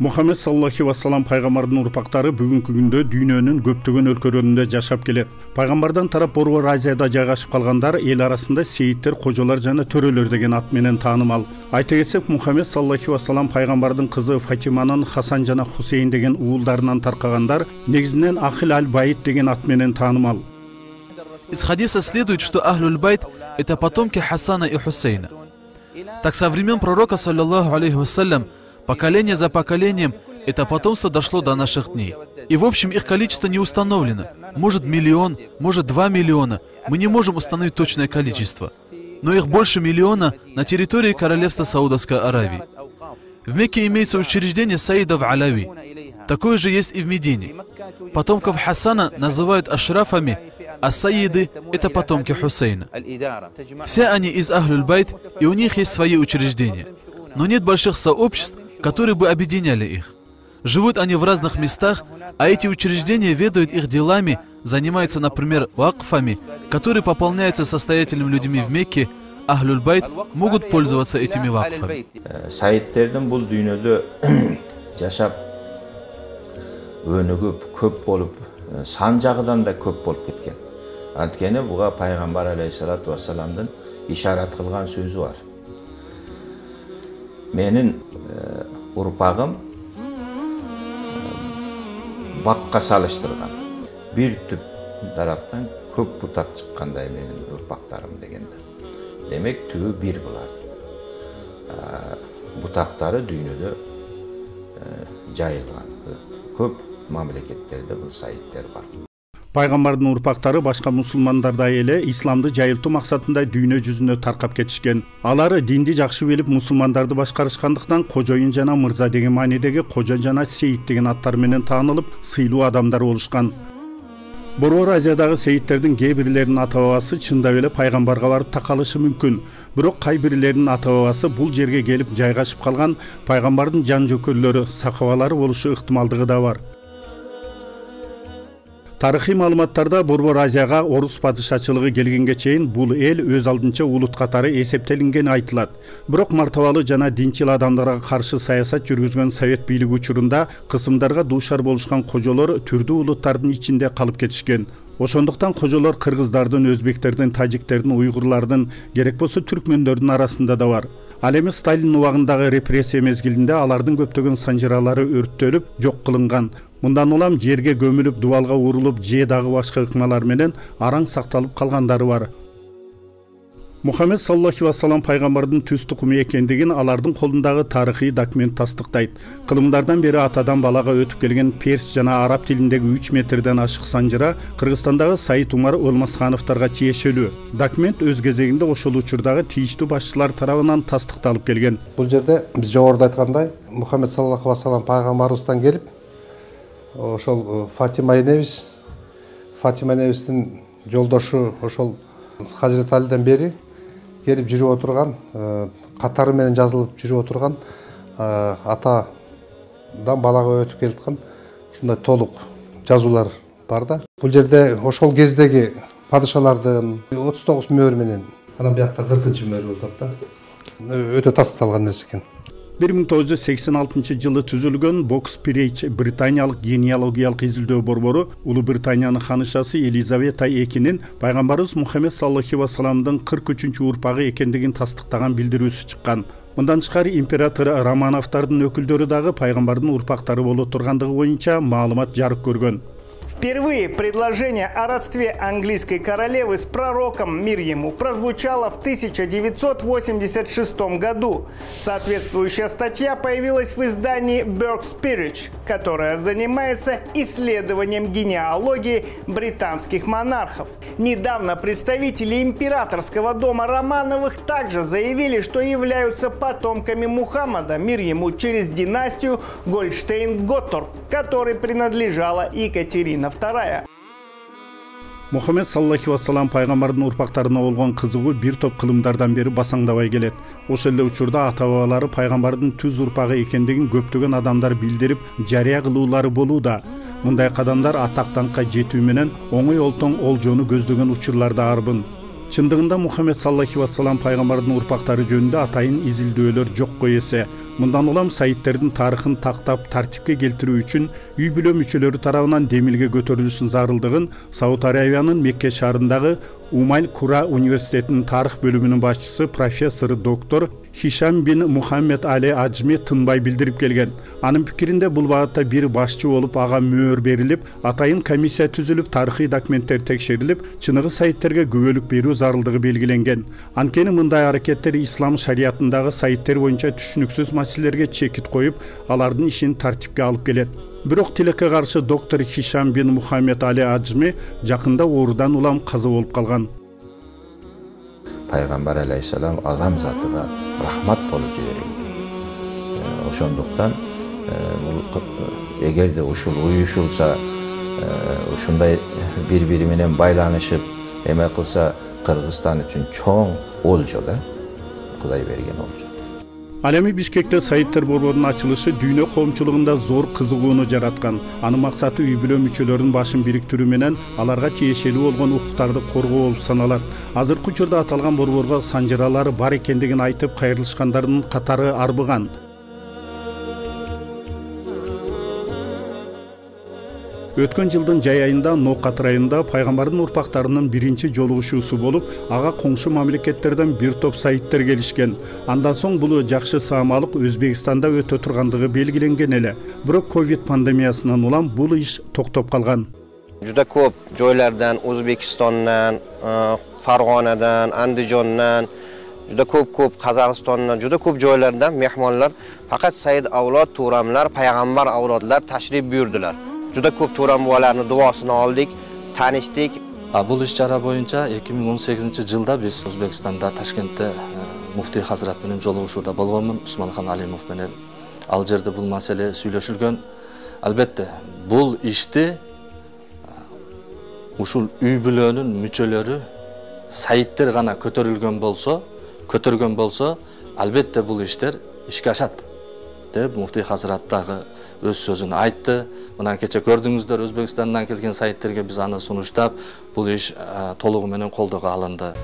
Muhammed sallallahu aleyhi ve sellem пайгамбардын урпактары бүгүнкү күндө дүйнөнүн көптөгөн өлкөлөрүндө жашап келет. Пайгамбардан тарап Борбор Азияда жайгашып калгандар эл арасында сейиттер, кожолор жана төрөлөр деген ат менен таанымал. Айта кетсек, Muhammed sallallahu aleyhi ve sellem пайгамбардын кызы Фатиманын Хасан жана Хусейн деген уулдарынан таркагандар негизинен Ахил аль-Байт деген ат менен таанымал. Из хадиса следует, что Ахлюль Байт – это потомки Хасана и Хусейна. Так со времен пророка, саллаллаху алейхи вассалям, поколение за поколением это потомство дошло до наших дней. И в общем их количество не установлено. Может 1 миллион, может 2 миллиона. Мы не можем установить точное количество. Но их больше 1 миллиона на территории королевства Саудовской Аравии. В Мекке имеется учреждение Саидов Алави. Такое же есть и в Медине. Потомков Хасана называют ашрафами, а Саиды – это потомки Хусейна. Все они из Ахлюль Байт, и у них есть свои учреждения. Но нет больших сообществ, которые бы объединяли их. Живут они в разных местах, а эти учреждения ведают их делами, занимаются, например, вакфами, которые пополняются состоятельными людьми в Мекке. Ахлюль Байт могут пользоваться этими вакфами. Саидтердин бул дүйнөдө жашап өнүгүп көп болуп, сан жагынан да көп болуп кеткен. Анткени буга пайгамбар алейхиссалату вассаламдын ишарат кылган сөзү бар. Менин урпагым бакка салыштырган. Бир түп дарактан көп бутак чыккандай менин урпактарым дегенде. Демек түбү бир булар. Бутактары дүйнөдө жайылган. Көп мамлекеттерде бул саидтер бар. Пайгамбардын урпактары башка мусулмандардай эле исламды жайылтуу максатында дүйнө жүзүнө таркап кетишкен. Алары динди жакшы билип мусулмандарды башкарышкандыктан кожоюн жана мырза деген маанидеги кожо жана сейит деген аттар менен таанылып, сыйлуу адамдар болушкан. Борбор Азиядагы сейиттердин кээ бирлеринин ата бабасы чындап эле пайгамбарга барып такалышы мүмкүн. Бирок кай бирлеринин ата бабасы бул жерге келип жайгашып калган пайгамбардын жан жөкөллөрү, сахабалары болушу ыктымалдыгы да бар. Тарыхый маалыматтарда Борбор Азияга орус падышачылыгы келгенге чейин бул эл өз алдынча улут катары эсептелингени айтылат. Бирок мартабалуу жана динчил адамдарга каршы саясат жүргүзгөн совет бийлиги учурунда кысымдарга дуушар болушкан кожолор түрдүү улуттардын ичинде калып кетишкен. Ошондуктан кожолор кыргыздардын, өзбектердин, тажиктердин, уйгурлардын, керек болсо түркмөндөрдүн арасында да бар. Ал эми Сталин убагындагы репрессия мезгилинде алардын көптөгөн санжыралары өрттөлүп, жок кылынган. Мындан улам жерге көмүлүп, дубалга урулуп, же дагы башка ыкмалар менен араң сакталып калгандары бар. Muhammed sallallahu aleyhi ve sellem пайгамбардын түз тукуму экендигин алардын колундагы тарыхый документ тастыктайт. Кылымдардан бери атадан балага өтүп келген перс жана араб тилиндеги 3 метрден ашык санжыра Кыргызстандагы Саид Умар Олмасхановторго тиешелүү. Документ өз кезегинде ошол учурдагы тийиштүү башчылар тарабынан тастыкталып келген. Бул жерде биз жогоруда айткандай, Muhammed sallallahu aleyhi ve sellem пайгамбарыбыздан келип, ошол Фатима энебиздин жолдошу ошол Хазрет Алиден бери келип жүрүп отурган, катары менен жазылып жүрүп отурган атадан балага өтүп келаткан ушундай толук жазуулар бар да. Бул жерде ошол кездеги падышалардын 39 мөөр менен, анан биякта 40-чы мөөр болуп да. Өтө тасталган нерсе экен. 1986 жылы түзүлгөн Box Peerage британиялык генеалогиялык изилдөө борбору Улуу Британиянын ханышасы Елизавета II пайгамбарыбыз Muhammed sallallahu aleyhi ve sellem'дин 43-чү урпагы экендигин тастыктаган билдирүүсү чыккан. Мындан тышкары император Романовдордун өкүлдөрү дагы пайгамбардын урпактары боло тургандыгы боюнча маалымат жарык көргөн. Впервые предложение о родстве английской королевы с пророком, мир ему, прозвучало в 1986 году. Соответствующая статья появилась в издании Box Peerage, которое занимается исследованием генеалогии британских монархов. Недавно представители императорского дома Романовых также заявили, что являются потомками Мухаммада, мир ему, через династию Гольштейн-Готторп, которой принадлежала Екатерина II. Muhammed sallallahu aleyhi ve sellem пайгамбардын урпактарына болгон кызыгуу бир топ кылымдардан бери басаңдабай келет. Ошол эле учурда ата бабалары пайгамбардын түз урпагы экендигин көптөгөн адамдар билдирип, жарыя кылуулары болууда. Мындай кадамдар атак-даңкка жетүү менен оңой олтоң олжону көздөгөн учурларда арбын. Чындыгында Muhammed sallallahu aleyhi ve sellem пайгамбардын урпактары жөнүндө атайын изилдөөлөр жок жогорку эсе. Мындан улам сайиттердин тарыхын тактап тартипке келтирүү үчүн үй бүлө мүчөлөрү тарабынан демилге көтөрүлүшүнүн зарылдыгын Сауд Арабиянын Мекке шаарындагы Умаль Кура университетинин тарых бөлүмүнүн башчысы профессор доктор Хишам бин Мухаммед Али Аджми тынбай билдирип келген. Анын пикиринде бул багытта бир башчы болуп ага мөөр берилип, атайын комиссия түзүлүп, тарыхый документтер текшерилип, чыныгы сайиттерге күбөлүк берүү зарылдыгы белгиленген. Анткени мындай аракеттер ислам шариятындагы сайиттер боюнча түшүнүксүз маселелерге чекит коюп, алардын ишин тартипке алып келет. Бирок тилекке каршы доктор Хишам бин Мухаммед Али Аджми жакында оорудан улам каза болуп калган. Пайгамбар алейхиссалам адам затыга рахмат болуп жиберилген. Ошондуктан эгерде ушул уюшулса, ушундай бири-бири менен байланышып, эме кылса, Кыргызстан үчүн чоң олжо да. Кудай берген олжо. Ал эми Бишкекте сайиттер борборунун ачылышы дүйнө коомчулугунда зор кызыгууну жараткан. Анын максаты үй бүлө мүчөлөрүнүн башын бириктирүү менен аларга тиешелүү болгон укуктарды коргоо болуп саналат. Азыркы учурда аталган борборго санжыралары бар экендигин айтып кайрылышкандардын катары арбыган. Өткөн жылдын жай айында Ноокат районунда пайгамбардын урпактарынын биринчи жолугушуусу болуп, ага коңшу мамлекеттерден бир топ сайиттер келишкен. Андан соң бул жакшы саамалык Өзбекстанда өтө тургандыгы белгиленген эле. Бирок ковид пандемиясынан улам бул иш токтоп калган. Juda ko'p joylardan, O'zbekistondan, Farg'onadan, Andijondan, juda ko'p Qozog'istondan, juda ko'p joylardan mehmonlar faqat Said avlod, to'ramlar, payg'ambar avlodlar tashrif buyurdilar. Juda ko'p to'ram bolalarning duosini oldik, tanishdik. Бул иш-чара боюнча 2018-жылда биз Өзбекстанда, Ташкентте муфтий Хазрат менен жолугушууда болгонмун. Усманхан Алимов менен ал жерде бул маселе сүйлөшүлгөн. Албетте, бул ишти ушул үй бүлөнүн мүчөлөрү сайиттер гана көтөргөн болсо, албетте бул иштер ишке ашат деп муфтий Хазрат дагы өз сөзүн айтты. Мына кече көрдүңүздөр, Өзбекстандан келген сайиттерге биз аны сунуштап, бул иш толугу менен колдоого алынды.